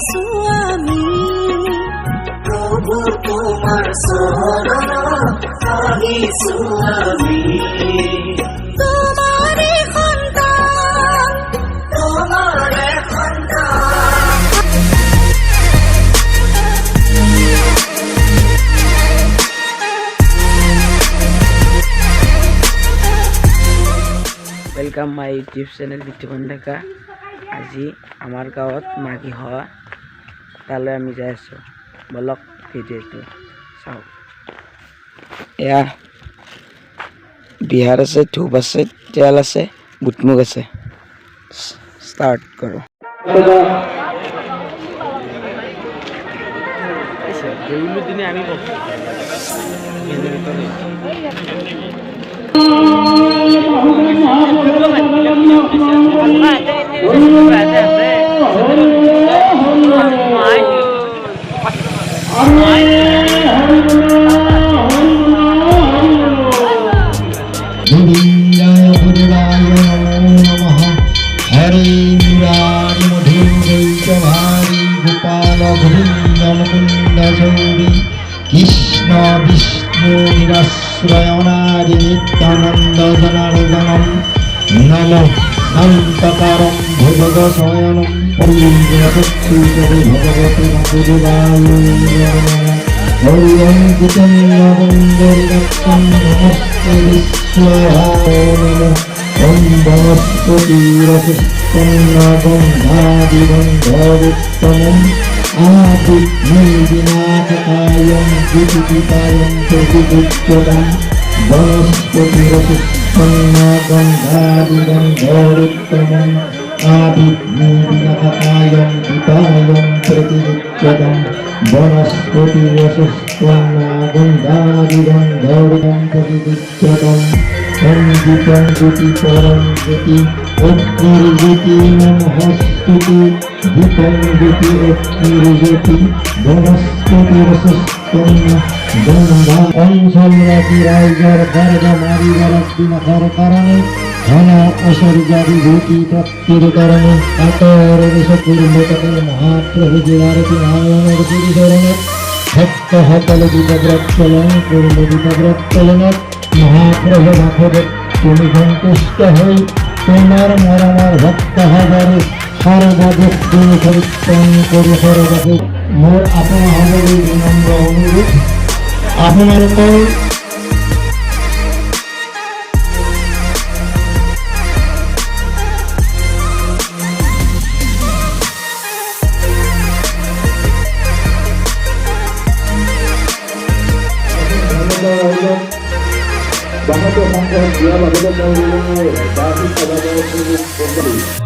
স্বামী প্রভু তোমার শরণ আহিছো আমি তোমারে সন্তান তোমারে সন্তান welcome my YouTube channel Bittupan Dhaka আজি আমার গাঁৱত মাঘী হওয়া তালৈ আমি যাই আছো বলক ভিডিঅ'টো চাওক এয়া বিহাৰ আছে ধূপ আছে তেল আছে বুটমুগ আছে ষ্টাৰ্ট কৰো দেউলু দিনে আমি हरे मुरारी मधुरैकभारी गोपाल गोविंद मुकुंद चौरी कृष्ण विष्णु निराश्रयनादि नित्यानंद जनार्दनम नमो शांतकारं भुजगशयनं परिव्रतच्युतरे भगवते गुरुवायूरं कुचन्द्रवन्दरिदत्तं नमस्ते विश्वहाय नमः वन्दस्पतिरसस्तन्नगन्धादिगन्धरुत्तमम् आदिविनाशकायं विधिपितायं प्रतिपुच्छतं वनस्पतिरसस्तन्नगन्धादिगन्धरुत्तमम् आदिविनाशकायं वितायं प्रतिपुच्छतं वनस्पतिरसस्तन्नगन्धादिगन्धरुत्तमं प्रतिपुच्छतं संगीतं ज्योति परं ज्योति अग्निर्ज्योति नमःस्तुति दीपं ज्योति अग्निर्ज्योति वनस्पतिरसस्तन्न गंगा अंशमराति राइजर खर्ग मारिगर दिनकर कारणे धन असर्जादि भूति प्राप्तिर कारणे आतर विषकुर्मतकल महाप्रभु जिलारति नारायण गुरु शरण भक्त हतल दिव्रतचलन कुर्म दिव्रतचलन महाप्रभु भागवत তুমি সন্তুষ্ট হই তোমার মরমার ভক্ত হাজারে সর্বদুঃখ পরিত্রাণ করে সর্বদে মোর আপন হবলি বিনম্র অনুরোধ আপনার call Bahagia sampai dia bahagia dari dari pada